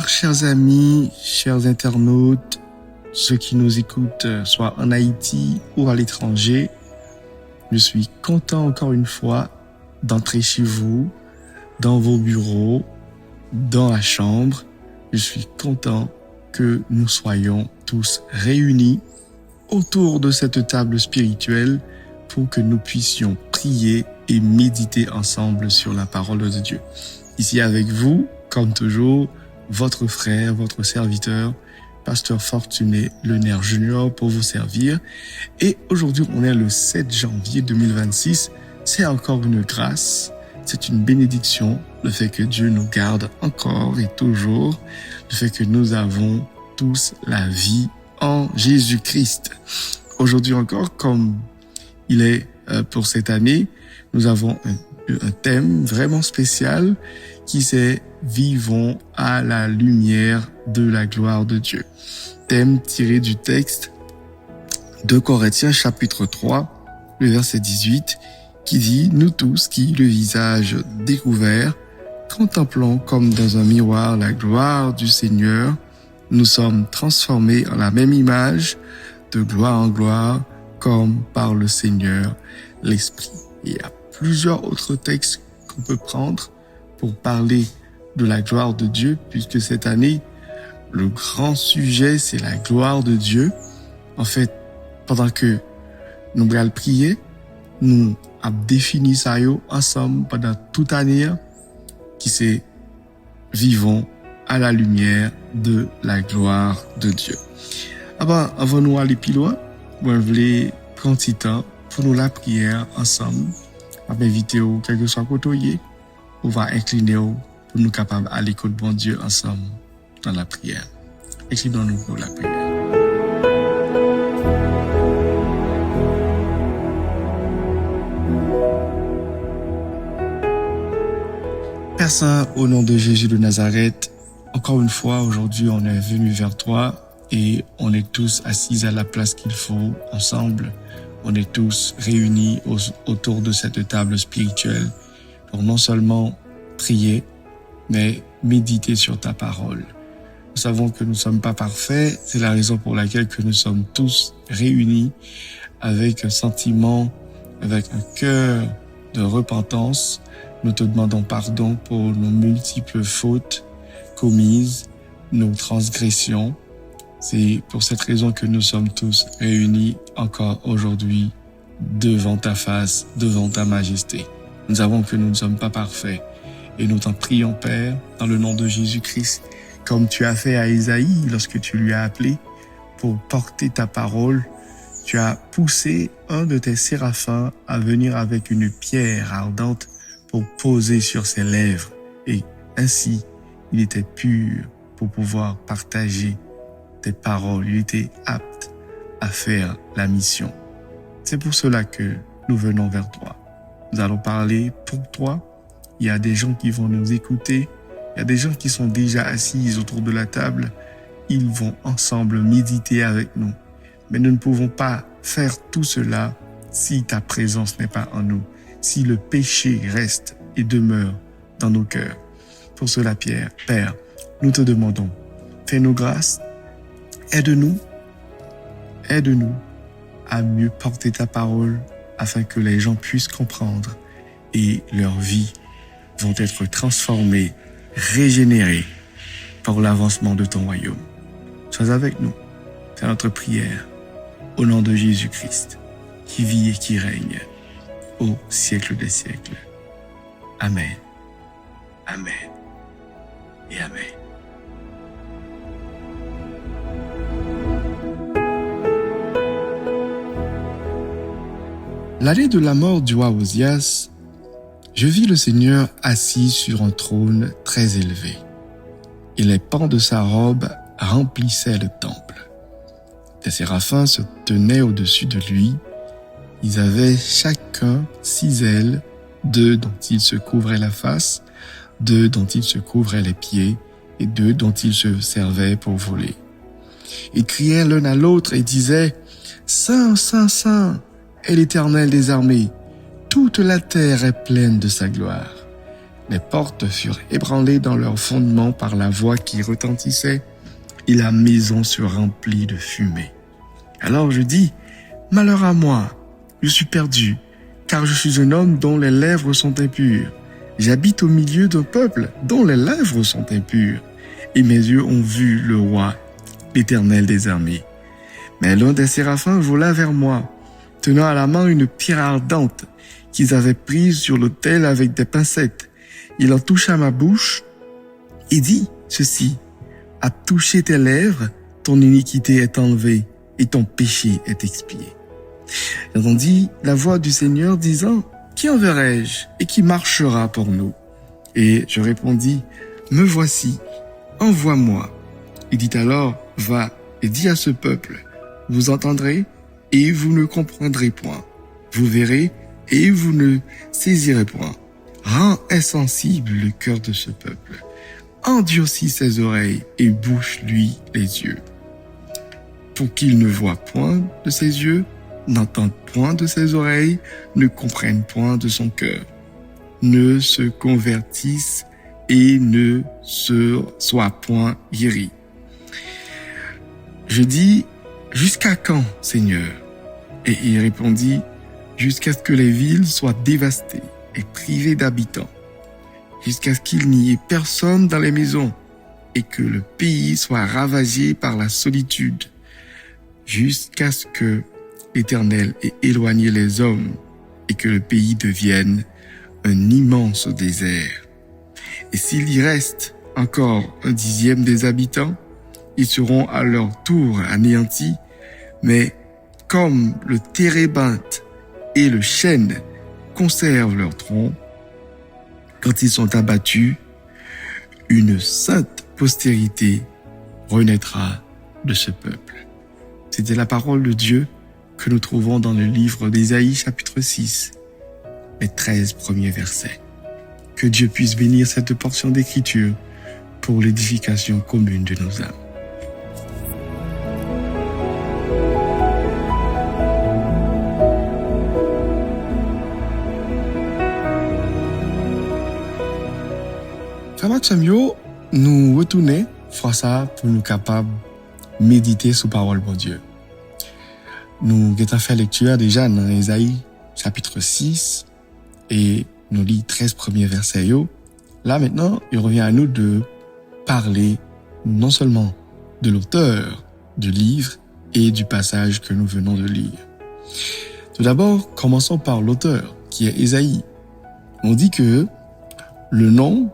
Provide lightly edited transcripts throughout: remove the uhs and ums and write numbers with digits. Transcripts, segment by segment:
Bonsoir, chers amis, chers internautes, ceux qui nous écoutent, soit en Haïti ou à l'étranger. Je suis content encore une fois d'entrer chez vous, dans vos bureaux, dans la chambre. Je suis content que nous soyons tous réunis autour de cette table spirituelle pour que nous puissions prier et méditer ensemble sur la parole de Dieu. Ici avec vous, comme toujours, votre frère, votre serviteur, Pasteur Fortuné Lenaire Junior pour vous servir. Et aujourd'hui, on est le 7 janvier 2026. C'est encore une grâce, c'est une bénédiction, le fait que Dieu nous garde encore et toujours, le fait que nous avons tous la vie en Jésus-Christ. Aujourd'hui encore, comme il est pour cette année, nous avons un thème vraiment spécial qui c'est « Vivons à la lumière de la gloire de Dieu ». Thème tiré du texte de Corinthiens chapitre 3, le verset 18, qui dit « Nous tous qui, le visage découvert, contemplons comme dans un miroir la gloire du Seigneur, nous sommes transformés en la même image, de gloire en gloire, comme par le Seigneur l'Esprit. » Il y a plusieurs autres textes qu'on peut prendre pour parler de la gloire de Dieu, puisque cette année, le grand sujet, c'est la gloire de Dieu. En fait, pendant que nous allons prier, nous avons défini ça ensemble pendant toute l'année, qui c'est « Vivons à la lumière de la gloire de Dieu ». Avant nous aller plus loin, je voulais prendre un petit temps pour nous la prière ensemble. Je vais inviter quel que soit côté, on va incliner pour nous capables à l'écoute de bon Dieu ensemble dans la prière. Inclinons-nous pour la prière. Père Saint, au nom de Jésus de Nazareth, encore une fois, aujourd'hui, on est venu vers toi et on est tous assis à la place qu'il faut ensemble. On est tous réunis autour de cette table spirituelle pour non seulement prier, mais méditer sur ta parole. Nous savons que nous ne sommes pas parfaits, c'est la raison pour laquelle que nous sommes tous réunis avec un sentiment, avec un cœur de repentance. Nous te demandons pardon pour nos multiples fautes commises, nos transgressions. C'est pour cette raison que nous sommes tous réunis encore aujourd'hui devant ta face, devant ta majesté. Nous savons que nous ne sommes pas parfaits et nous t'en prions, Père, dans le nom de Jésus-Christ, comme tu as fait à Isaïe lorsque tu lui as appelé pour porter ta parole. Tu as poussé un de tes séraphins à venir avec une pierre ardente pour poser sur ses lèvres et ainsi il était pur pour pouvoir partager tes paroles. Il était apte à faire la mission. C'est pour cela que nous venons vers toi. Nous allons parler pour toi. Il y a des gens qui vont nous écouter. Il y a des gens qui sont déjà assis autour de la table. Ils vont ensemble méditer avec nous. Mais nous ne pouvons pas faire tout cela si ta présence n'est pas en nous, si le péché reste et demeure dans nos cœurs. Pour cela, Père, nous te demandons, fais-nous grâce, aide-nous à mieux porter ta parole afin que les gens puissent comprendre et leur vie vont être transformées, régénérées par l'avancement de ton royaume. Sois avec nous, c'est notre prière, au nom de Jésus-Christ, qui vit et qui règne au siècle des siècles. Amen. Amen. Et Amen. L'année de la mort du roi Osias, je vis le Seigneur assis sur un trône très élevé, et les pans de sa robe remplissaient le temple. Des séraphins se tenaient au-dessus de lui. Ils avaient chacun 6 ailes, 2 dont ils se couvraient la face, 2 dont ils se couvraient les pieds, et 2 dont ils se servaient pour voler. Ils criaient l'un à l'autre et disaient « Saint, Saint, Saint est l'Éternel des armées, toute la terre est pleine de sa gloire. » Les portes furent ébranlées dans leurs fondements par la voix qui retentissait, et la maison se remplit de fumée. Alors je dis, malheur à moi, je suis perdu, car je suis un homme dont les lèvres sont impures. J'habite au milieu d'un peuple dont les lèvres sont impures, et mes yeux ont vu le roi, l'Éternel des armées. Mais l'un des séraphins vola vers moi, tenant à la main une pierre ardente qu'ils avaient prise sur l'autel avec des pincettes. Il en toucha ma bouche et dit ceci, « À toucher tes lèvres, ton iniquité est enlevée et ton péché est expié. » J'entendis la voix du Seigneur disant, « Qui enverrai-je et qui marchera pour nous ?» Et je répondis, « Me voici, envoie-moi. » Il dit alors, « Va et dis à ce peuple, vous entendrez et vous ne comprendrez point. Vous verrez et vous ne saisirez point. Rends insensible le cœur de ce peuple. Endurcis ses oreilles et bouche-lui les yeux. Pour qu'il ne voie point de ses yeux, n'entende point de ses oreilles, ne comprenne point de son cœur, ne se convertisse et ne soit point guéri. » Je dis, « Jusqu'à quand, Seigneur ?» Et il répondit, « Jusqu'à ce que les villes soient dévastées et privées d'habitants, jusqu'à ce qu'il n'y ait personne dans les maisons et que le pays soit ravagé par la solitude, jusqu'à ce que l'Éternel ait éloigné les hommes et que le pays devienne un immense désert. Et s'il y reste encore 1/10 des habitants, ils seront à leur tour anéantis, mais comme le térébinthe et le chêne conservent leur tronc, quand ils sont abattus, une sainte postérité renaîtra de ce peuple. » C'était la parole de Dieu que nous trouvons dans le livre d'Ésaïe chapitre 6, les 13 premiers versets. Que Dieu puisse bénir cette portion d'écriture pour l'édification commune de nos âmes. Frère Samuel, nous retournons fois ça pour nous capables de méditer sur la parole de Dieu. Nous avons fait lecture déjà dans Ésaïe chapitre 6 et nous lisons 13 premiers versets. Là maintenant, il revient à nous de parler non seulement de l'auteur du livre et du passage que nous venons de lire. Tout d'abord, commençons par l'auteur qui est Ésaïe. On dit que le nom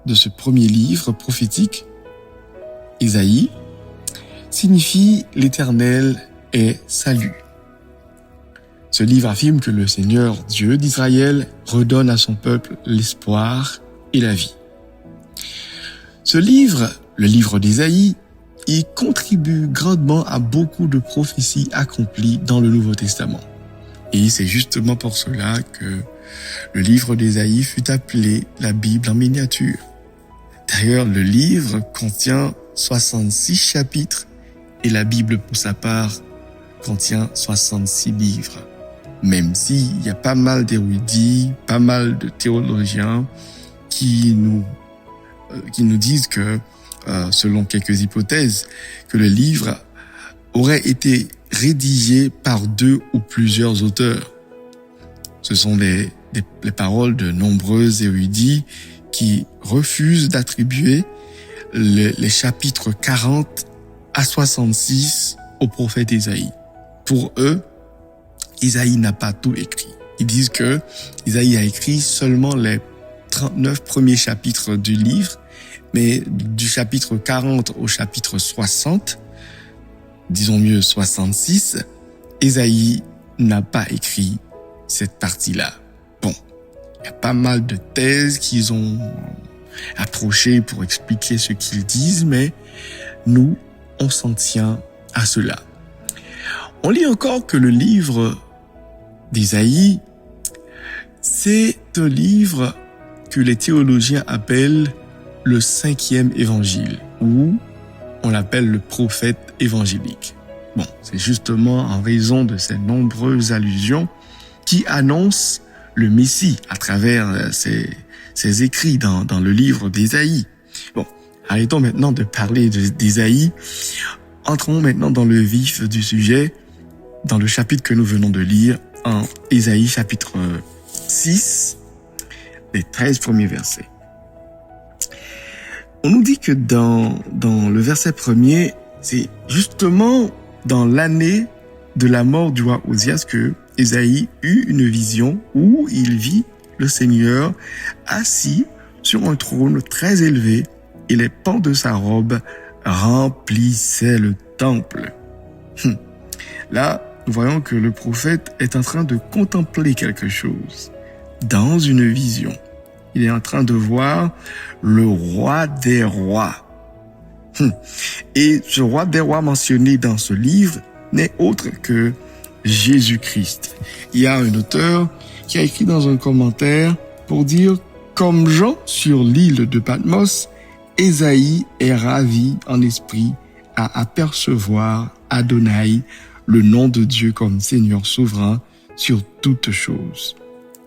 de ce premier livre prophétique, Ésaïe, signifie l'Éternel est salut. Ce livre affirme que le Seigneur Dieu d'Israël redonne à son peuple l'espoir et la vie. Ce livre, le livre d'Ésaïe, il contribue grandement à beaucoup de prophéties accomplies dans le Nouveau Testament. Et c'est justement pour cela que le livre d'Ésaïe fut appelé la Bible en miniature. D'ailleurs, le livre contient 66 chapitres et la Bible, pour sa part, contient 66 livres. Même s'il y a pas mal d'érudits, pas mal de théologiens qui nous disent que, selon quelques hypothèses, que le livre aurait été rédigé par 2 ou plusieurs auteurs. Ce sont les paroles de nombreux érudits qui refusent d'attribuer les chapitres 40 à 66 au prophète Ésaïe. Pour eux, Ésaïe n'a pas tout écrit. Ils disent que Ésaïe a écrit seulement les 39 premiers chapitres du livre, mais du chapitre 40 au chapitre 60, disons mieux 66, Ésaïe n'a pas écrit cette partie-là. Bon, il y a pas mal de thèses qu'ils ont approchées pour expliquer ce qu'ils disent, mais nous, on s'en tient à cela. On lit encore que le livre d'Ésaïe, c'est un livre que les théologiens appellent le 5e évangile, ou on l'appelle le prophète évangélique. Bon, c'est justement en raison de ces nombreuses allusions qui annoncent le Messie à travers ces ses écrits dans le livre d'Ésaïe. Bon, arrêtons maintenant de parler d'Ésaïe. Entrons maintenant dans le vif du sujet, dans le chapitre que nous venons de lire, en Ésaïe chapitre 6, les 13 premiers versets. On nous dit que dans le verset premier, c'est justement dans l'année de la mort du roi Osias que Ésaïe eut une vision où il vit le Seigneur assis sur un trône très élevé et les pans de sa robe remplissaient le temple. Là, nous voyons que le prophète est en train de contempler quelque chose dans une vision. Il est en train de voir le roi des rois. Et ce roi des rois mentionné dans ce livre n'est autre que Jésus-Christ. Il y a un auteur qui a écrit dans un commentaire pour dire « Comme Jean sur l'île de Patmos, Ésaïe est ravi en esprit à apercevoir Adonai, le nom de Dieu comme Seigneur souverain sur toutes choses. »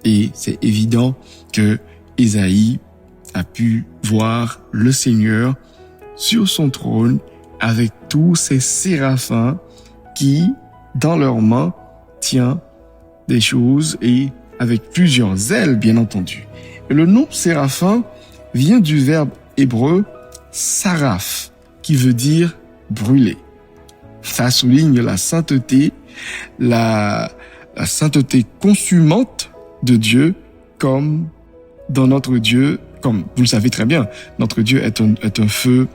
Et c'est évident que Ésaïe a pu voir le Seigneur sur son trône avec tous ces séraphins qui, dans leurs mains, tient des choses et avec plusieurs ailes, bien entendu. Et le nom séraphin vient du verbe hébreu saraph, qui veut dire brûler. Ça souligne la sainteté, la sainteté consumante de Dieu, comme dans notre Dieu, comme vous le savez très bien, notre Dieu est un feu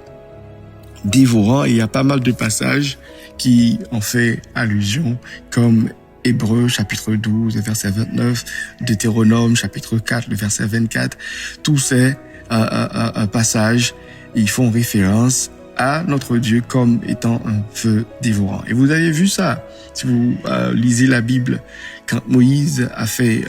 dévorant et il y a pas mal de passages qui en fait allusion, comme Hébreux chapitre 12, verset 29, Deutéronome chapitre 4, le verset 24. Tous ces passages, ils font référence à notre Dieu comme étant un feu dévorant. Et vous avez vu ça, si vous lisez la Bible, quand Moïse a fait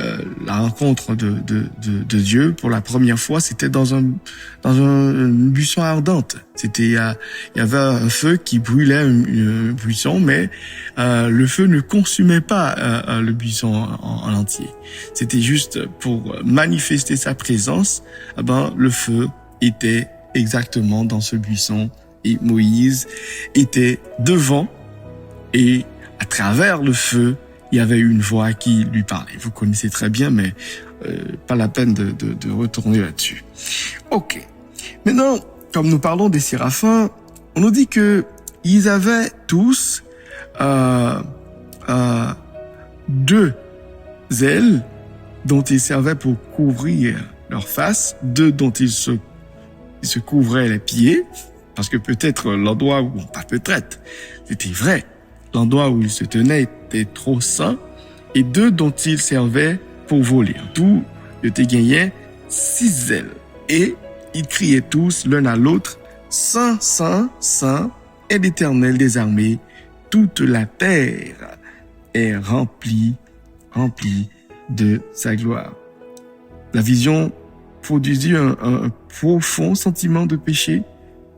la rencontre de Dieu pour la première fois, c'était dans une buisson ardente. Il y avait un feu qui brûlait une buisson, mais le feu ne consumait pas le buisson en entier. C'était juste pour manifester sa présence. Le feu était exactement dans ce buisson et Moïse était devant et à travers le feu, il y avait une voix qui lui parlait. Vous connaissez très bien, mais pas la peine de retourner là-dessus. Ok. Maintenant, comme nous parlons des séraphins, on nous dit que ils avaient tous deux ailes dont ils servaient pour couvrir leur face, deux dont ils se couvraient les pieds, parce que peut-être l'endroit où, pas peut-être, c'était vrai, l'endroit où ils se tenaient était trop saint, et deux dont ils servaient pour voler. Tout, ils gagnaient 6 ailes. Et ils criaient tous l'un à l'autre, Saint, Saint, Saint est l'Éternel des armées, toute la terre est remplie de sa gloire. La vision produisit un profond sentiment de péché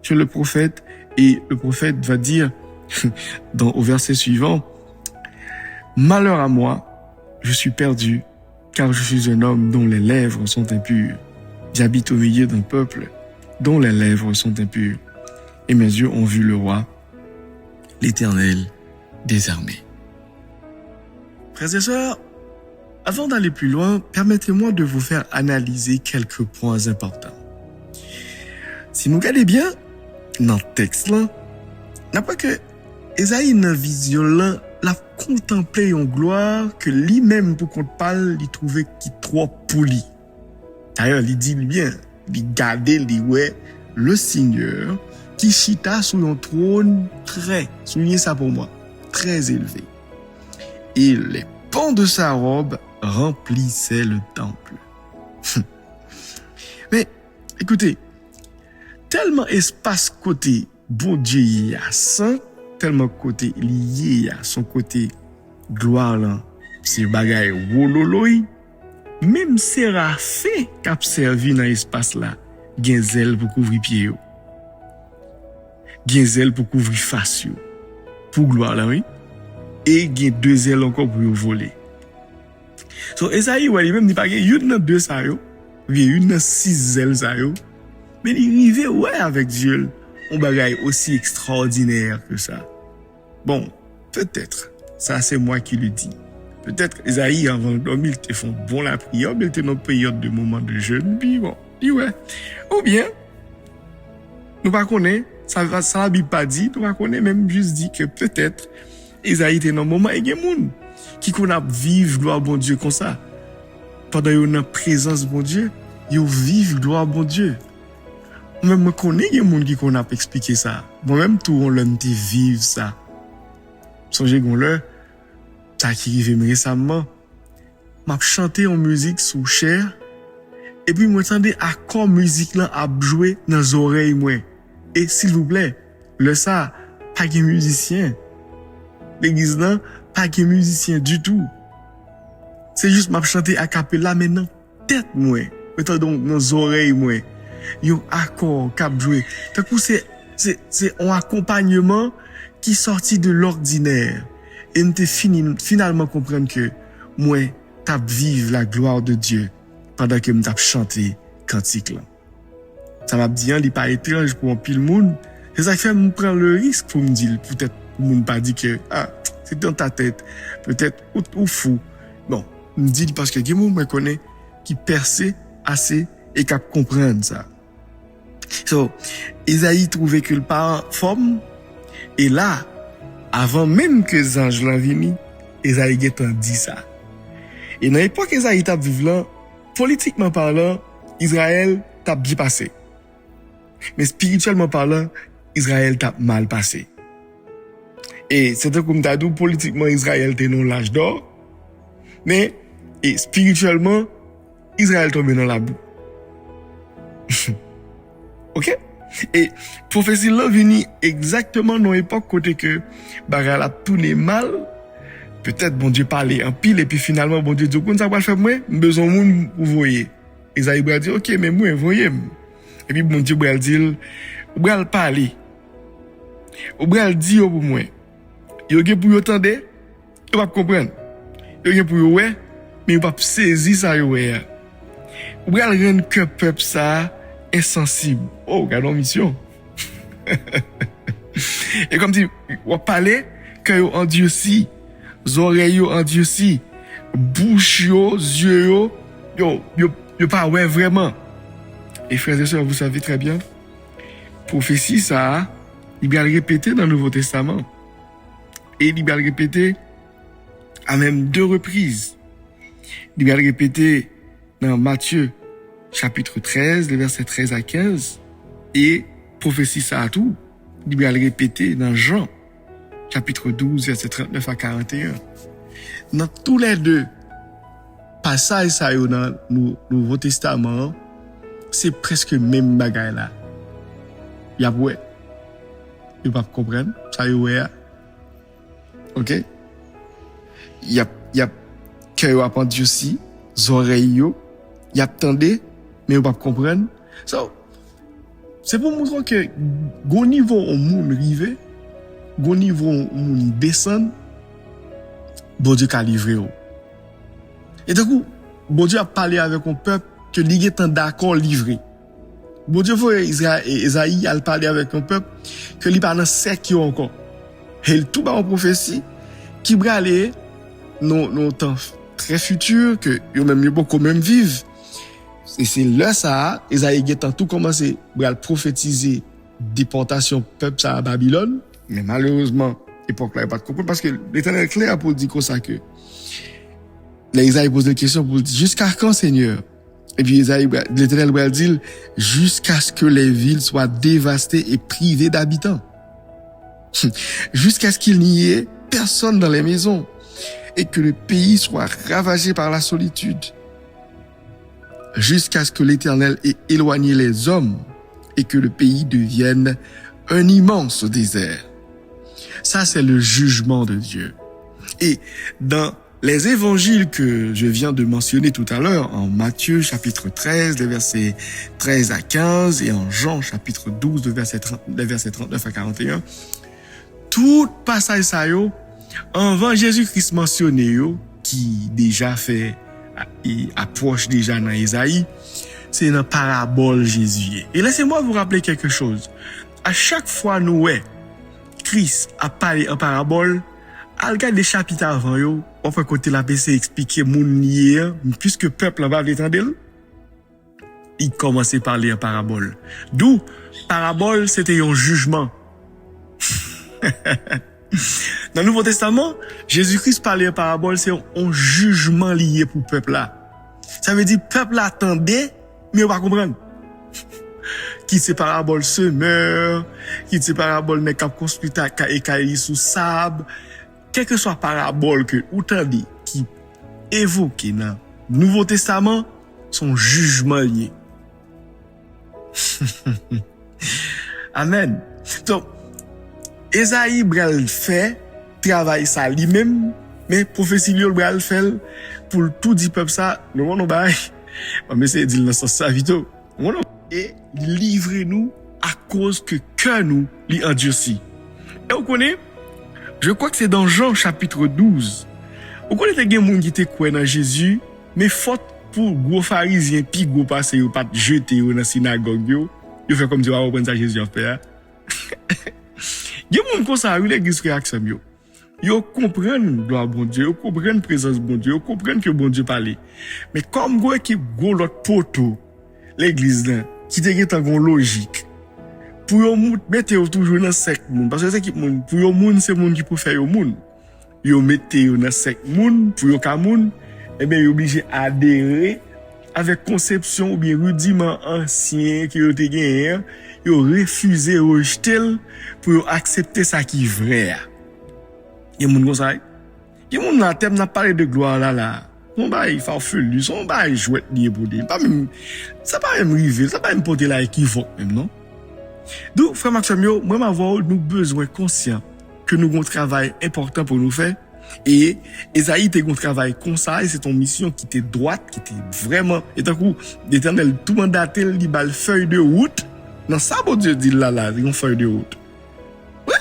chez le prophète, et le prophète va dire au verset suivant, « Malheur à moi, je suis perdu, car je suis un homme dont les lèvres sont impures. J'habite au milieu d'un peuple dont les lèvres sont impures. Et mes yeux ont vu le roi, l'Éternel des armées. » Frères et sœurs, avant d'aller plus loin, permettez-moi de vous faire analyser quelques points importants. Si nous regardons bien, dans le texte là, n'a pas que Ésaïe dans vision là, la contempler en gloire que lui-même pour qu'on parle, il trouvait qu'il trop poli. D'ailleurs, il dit bien, il gardait le Seigneur qui chita sur un trône très, soulignez ça pour moi, très élevé. Et les pans de sa robe remplissaient le temple. Mais, écoutez, tellement espace côté bon Dieu à saint, tellement côté lié à son côté gloire là, c'est bagaille wololoy, même séraphin qui a servi dans l'espace là, gen zèle pour couvrir pied yo. Gen zèle pour couvrir face yo. Pour gloire là, oui. Et gen 2 ailes encore pour voler. So Esaïe, ouais, lui-même, il n'y a pas gen yon nan 2 sa yo. une dans 6 ailes ça yo. Mais il arrive ouais avec Dieu, on bagaille aussi extraordinaire que ça. Bon, peut-être, ça c'est moi qui le dis. Peut-être Esaïe avant de dormir, il te font bon la prière, mais il était dans une période de moment de jeûne, puis bon, dit ouais. Ou bien, nous pas connaît, ça la Bible pas dit, nous pas connaît même juste dit que peut-être Esaïe était dans un moment et il y a des gens qui connaissent vivre gloire bon Dieu comme ça. Pendant qu'ils sont dans la présence de bon Dieu, ils vivent gloire bon Dieu. Même moi connais des gens qui connaissent expliquer ça. Moi-même tout on l'aime vivre ça. Songez qu'on le ça qui arrive récemment, m'a chanté en musique sous chair et puis m'entendais accord musique là a jouer dans les oreilles moi. Et s'il vous plaît, le ça pas de musicien. L'église là pas de musicien du tout. C'est juste m'a chanté a cappella maintenant tête moi. Mettons donc dans les oreilles moi. Yo accord cap jouer. Tant que c'est un accompagnement qui sorti de l'ordinaire. Et nous finalement comprendre que moi, t'as vivre la gloire de Dieu pendant que m't'a chanté cantique là. Ça m'a dit, il n'est pas étrange pour un pile monde. C'est ça qui fait me prendre le risque pour me dire, peut-être, pour me pas dire que, c'est dans ta tête. Peut-être, ou fou. Non. Me dit parce que, quelqu'un me connaît, qui perce assez et qui comprendre ça. So, Esaïe trouvait que le pas en forme. Et là, avant même que les anges l'en viennent, Esaïe a dit ça. Et dans l'époque Esaïe t'a vécu là, politiquement parlant, Israël t'a bien passé. Mais spirituellement parlant, Israël t'a mal passé. Et c'était comme t'as dit, politiquement Israël était dans l'âge d'or, mais et spirituellement, Israël tombé dans la boue. OK? Et prophétie là vini exactement dans l'époque côté que bagarre a tous les mal, peut-être bon Dieu parlait en pile et puis finalement bon Dieu dit qu'on ça va faire moi besoin monde pour voyer. Isaïe va dire OK mais moi voyez. Et puis bon Dieu va dire va parler. Ou va dire pour moi. Yo gen pour yo entendre, yo pas comprendre. Yo gen pour yo ouais, mais yo pas saisir ça yo ouais. Ou va rendre que peuple ça insensible. Oh, regardons mission. Et comme si on parlait que yo endurci, oreilles yo endurci, bouche yo, yeux yo pas ouais vraiment. Et frères et sœurs, vous savez très bien, prophétie ça, il va le répéter dans le Nouveau Testament. Et il va le répéter à même 2 reprises. Il va le répéter dans Matthieu chapitre 13, les versets 13 à 15, et prophétie ça à tout, il va le répéter dans Jean, chapitre 12, versets 39 à 41. Dans tous les 2 passages ça dans le Nouveau Testament, c'est presque même bagaille là. Il y a ouais. Il va comprendre, ça y est. OK? Il y a cœur à pendu aussi, oreilles yo, il y a attendez mais on pas comprendre. So, c'est pour montrer que go niveau on moun rive, go niveau on moun descend, bon Dieu a livré. Et du coup, bon Dieu a parlé avec un peuple que li est d'accord livré. Bon Dieu faut Esaïe a parlé avec un peuple que li pas dans sec encore. Et tout ba en prophétie qui va aller non temps très futur que yo même yo beaucoup même vivre. Et c'est là ça, Esaïe a tout commencé à prophétiser déportation peuple ça à Babylone, mais malheureusement, époque là, il pas de comprendre parce que l'Éternel est clair pour dire comme ça que Esaïe pose des questions pour dire jusqu'à quand Seigneur? Et puis l'Éternel va dire jusqu'à ce que les villes soient dévastées et privées d'habitants. Jusqu'à ce qu'il n'y ait personne dans les maisons et que le pays soit ravagé par la solitude. Jusqu'à ce que l'Éternel ait éloigné les hommes et que le pays devienne un immense désert. Ça, c'est le jugement de Dieu. Et dans les évangiles que je viens de mentionner tout à l'heure, en Matthieu chapitre 13, les versets 13 à 15, et en Jean chapitre 12, les versets 39 à 41, tout passage ça yo, avant Jésus-Christ mentionné yo, qui déjà fait et approche déjà dans Isaïe, c'est une parabole Jésus. Et laissez-moi vous rappeler quelque chose. À chaque fois nous Christ a parlé en parabole, al regarder chapitre avant yo, on fait côté la PC expliquer moun hier, puisque peuple va l'étendre, il commençait à parler en parabole. D'où parabole c'était un jugement. Dans le Nouveau Testament, Jésus-Christ parlait en parabole, c'est un jugement lié pour le peuple là. Ça veut dire peuple attendait, mais on va comprendre. Qui c'est parabole semeur, qui c'est parabole n'est qu'à construire et cailler sous sable. Quelle que soit parabole que ou tendez qui évoque dans le Nouveau Testament, son jugement lié. Amen. Donc, Esaïe bral fait travail ça lui-même, mais prophétie lui bral fait pour tout dit peuple ça, nous on bail. Mais c'est dit dans sens ça vite. Et livrez-nous à cause que cœur nous li endurci. Et vous connaissez, je crois que c'est dans Jean chapitre 12. Vous connaissez des gens qui étaient quoi dans Jésus, mais faute pour gros pharisiens puis gros passer yo pas jeter yo dans synagogue yo fait comme si on reprendre ça Jésus a fait. Des gens comme ça l'église réaction yo. Yo comprennent gloire bon Dieu, yo comprennent présence bon Dieu, yo comprennent que bon Dieu parle. Mais comme gros équipe gros l'autre poteau l'église là qui te gen une logique. Pour yo mettre toujours dans sec moun parce que c'est qui moun pour yo moun c'est moun qui peut faire yo moun. Yo mettez yo dans sec moun pour yo ka moun et bien yo obligé adhérer avec conception ou bien rudiment ancien que yo te gen, yo refuser rejeter pour yo accepter ça qui vrai. Y a moun comme ça. Y a moun là thème n'a parlé de gloire là. Son bail farfelu, son bail jouet lié pour dire. Pas même ça pas même river, ça pas même porter la équivoque même non. Donc frère Maxime yo, moi m'avoir nous besoin conscient que nous avons un travail important pour nous faire. Et Esaïe te un travail comme ça, et c'est ton mission qui était droite, qui était vraiment, et d'un coup, l'Éternel tout mandaté, il bal feuille de route. Non, ça, bon Dieu dit là, une feuille de route. Ouais.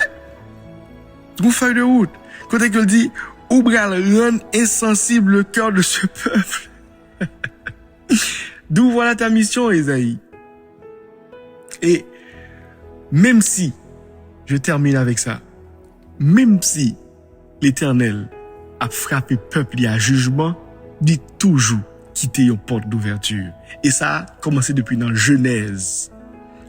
Une feuille de route. Quand il dit, ou bral rendre insensible le cœur de ce peuple. D'où voilà ta mission, Esaïe. Et, même si, je termine avec ça, même si, l'Éternel a frappé peuple à jugement, dit toujours quitter une porte d'ouverture. Et ça a commencé depuis dans Genèse.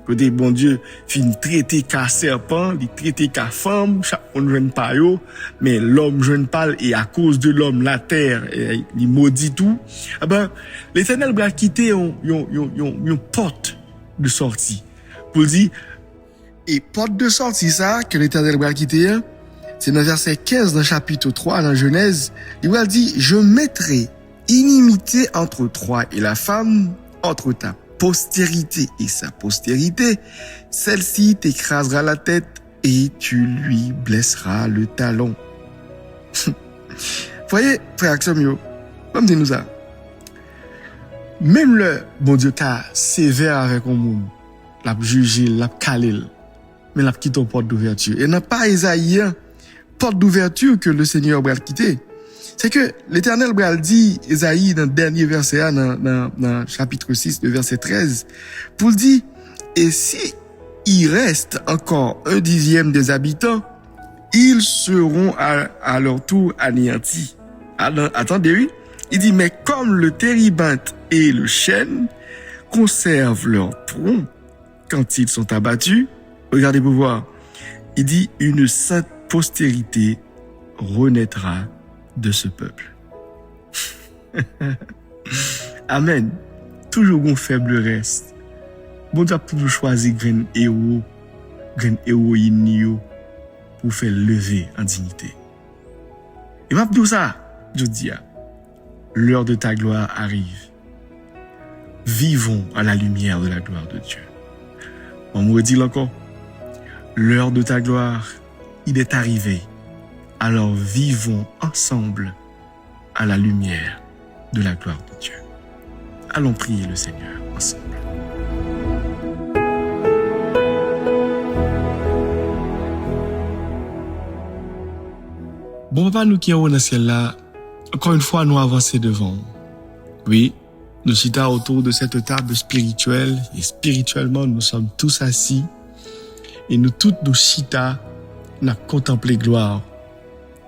Côté bon Dieu, fin traiter qu'à serpent, il traiter qu'à femme, on ne jeune pas yo, mais l'homme jeune pas et à cause de l'homme la terre, il maudit tout. Ah ben, l'Éternel va quitter une porte de sortie. Pour dire, et porte de sortie ça, que l'Éternel va quitter, c'est dans verset 15 dans chapitre 3 dans Genèse, il va dire, je mettrai inimité entre toi et la femme, entre ta postérité et sa postérité, celle-ci t'écrasera la tête et tu lui blesseras le talon. Voyez, frère Axomio, comme dit nous ça. Même le bon Dieu t'a sévère avec un monde, l'a jugé, l'a calé, mais l'a quitté aux portes d'ouverture. Et n'a pas Esaïe, porte d'ouverture que le Seigneur va quitter. C'est que l'Éternel va dit, Esaïe, dans le dernier verset, dans chapitre 6, le verset 13, pour dire, et si il reste encore 1/10 des habitants, ils seront à leur tour anéantis. Attendez, oui. Il dit, mais comme le téribinthe et le chêne conservent leur tronc quand ils sont abattus, regardez pour voir. Il dit, une sainte postérité renaîtra de ce peuple. Amen. Toujours un faible reste. Bon Dieu a toujours choisi grain héros, grain héroïne pour faire lever en dignité. Et m'a dit ça, je dis, l'heure de ta gloire arrive. Vivons à la lumière de la gloire de Dieu. On me dit encore, l'heure de ta gloire, il est arrivé. Alors vivons ensemble à la lumière de la gloire de Dieu. Allons prier le Seigneur ensemble. Bon papa, nous qui sommes dans le ciel là, encore une fois, nous avançons devant. Oui, Nous chita autour de cette table spirituelle et spirituellement nous sommes tous assis et nous toutes nous chita, nous contemplé gloire.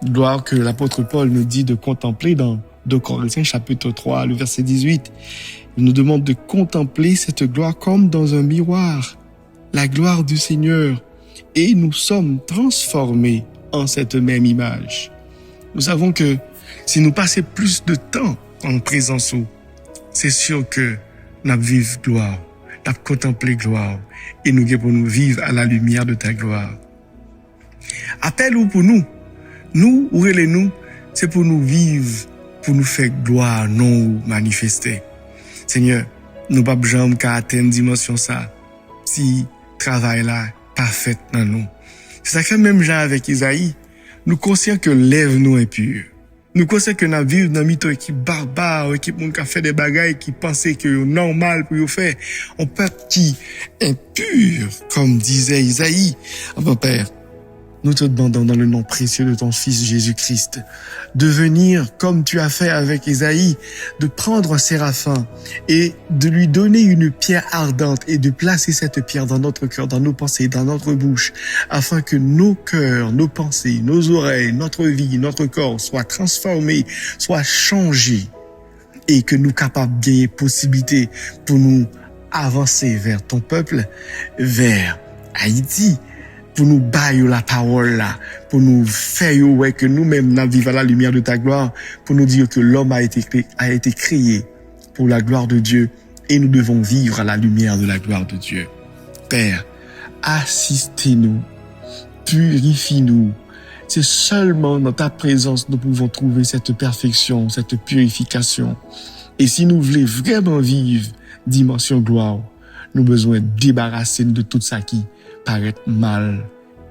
Gloire que l'apôtre Paul nous dit de contempler dans 2 Corinthiens chapitre 3, le verset 18. Il nous demande de contempler cette gloire comme dans un miroir, la gloire du Seigneur. Et nous sommes transformés en cette même image. Nous savons que si nous passons plus de temps en présence, c'est sûr que nous vivons gloire, nous contemplons gloire et nous pour nous vivre à la lumière de ta gloire. Appel ou pour nous, ou nous, c'est pour nous vivre, pour nous faire gloire, non manifester. Seigneur, nous pas jamais qu'à atteindre dimension ça, si travail là parfait dans nous. C'est ça que même Jean avec Isaïe, nous conscients que lève nous impurs. Nous conscients que nous vivons dans une équipe barbare, équipe qui a fait des bagailles qui pensaient que c'est normal pour faire. On peuple qui impur, comme disait Isaïe. Mon Père, nous te demandons dans le nom précieux de ton Fils Jésus-Christ de venir comme tu as fait avec Isaïe, de prendre un séraphin et de lui donner une pierre ardente et de placer cette pierre dans notre cœur, dans nos pensées, dans notre bouche, afin que nos cœurs, nos pensées, nos oreilles, notre vie, notre corps soient transformés, soient changés et que nous capables de gagner possibilité pour nous avancer vers ton peuple, vers Haïti, pour nous bailler la parole là, pour nous faire ouais que nous-mêmes nous vivons à la lumière de ta gloire, pour nous dire que l'homme a été créé pour la gloire de Dieu et nous devons vivre à la lumière de la gloire de Dieu. Père, assistez-nous, purifie-nous. C'est seulement dans ta présence nous pouvons trouver cette perfection, cette purification. Et si nous voulons vraiment vivre dimension gloire, nous avons besoin de débarrasser de tout ça qui paraît mal,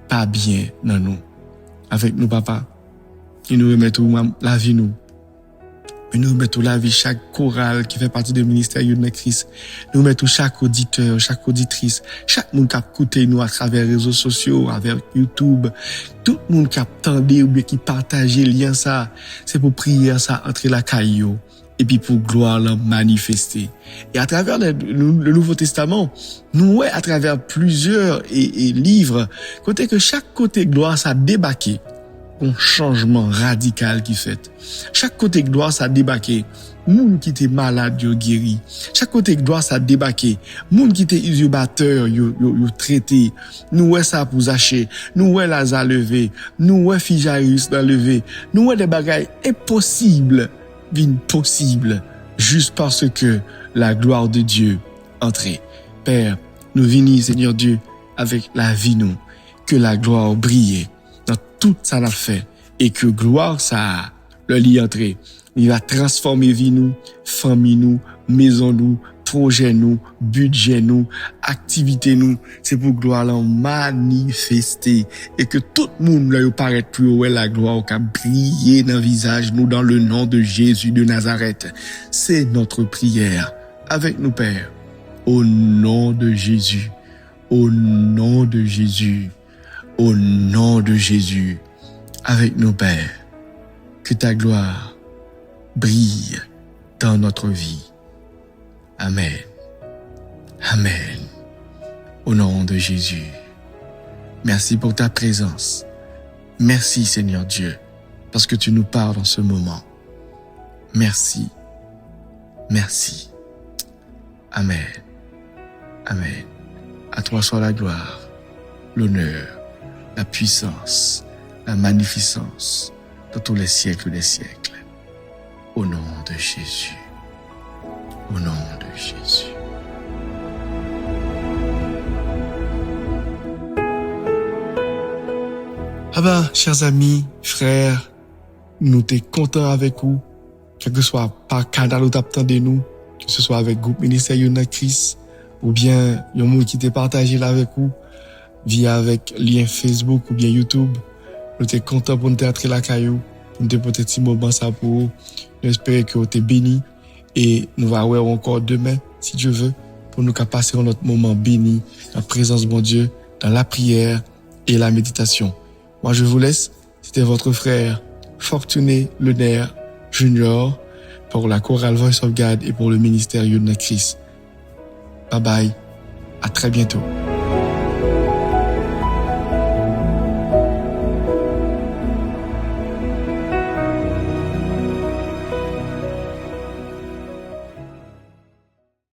pas bien dans nous. Avec nous, papa, et nous remettons la vie nous. Et nous remettons la vie chaque chorale qui fait partie du ministère de Christ. Nous remettons chaque auditeur, chaque auditrice, chaque monde qui a écouté nous à travers les réseaux sociaux, avec YouTube. Tout le monde qui a entendu ou bien qui partage le lien ça, c'est pour prier ça entre la caillou. Et puis pour gloire la manifester. Et à travers le Nouveau Testament, nous à travers plusieurs livres, côté que chaque côté gloire ça débarqué, un changement radical qui fait. Chaque côté gloire ça débarqué, moun qui était malade yo guéri. Chaque côté gloire ça débarqué, moun qui était usurpateur yo traité. Nous ça pour Zaché, nous Lazare levé, nous Fijaïus dans levé, nous des bagailles impossibles vine possible juste parce que la gloire de Dieu entrait. Père, nous venons, Seigneur Dieu, avec la vie nous, que la gloire brille dans tout ça l'a fait et que gloire ça le lit entrer. Il va transformer vie nous, famille nous, maison nous, projet nous, budget nous, activité nous, c'est pour gloire là manifester et que tout le monde là paraît plus ouais la gloire qui a brillé dans le visage nous dans le nom de Jésus de Nazareth. C'est notre prière avec nous Père. Au nom de Jésus. Au nom de Jésus. Au nom de Jésus. Avec nous Père. Que ta gloire brille dans notre vie. Amen. Amen. Au nom de Jésus. Merci pour ta présence. Merci Seigneur Dieu, parce que tu nous parles en ce moment. Merci. Merci. Amen. Amen. À toi soit la gloire, l'honneur, la puissance, la magnificence dans tous les siècles des siècles. Au nom de Jésus. Au nom de Jésus. Ah ben, chers amis, frères, nous t'es contents avec vous, quel que soit par canal ou t'attendez nous, que ce soit avec groupe ministère Yona Christ, ou bien yon monde qui t'est partagé là avec vous, via avec lien Facebook ou bien YouTube. Nous t'es contents pour nous théâtre la caillou, pour nous te porter petit moment ça pour vous. Nous espérons que vous t'es béni. Et nous allons voir encore demain, si Dieu veut, pour nous passer notre moment béni, dans la présence de mon Dieu, dans la prière et la méditation. Moi, je vous laisse. C'était votre frère Fortuné Lenaire Junior pour la chorale Voice of God et pour le ministère Yodna Chris. Bye bye. À très bientôt.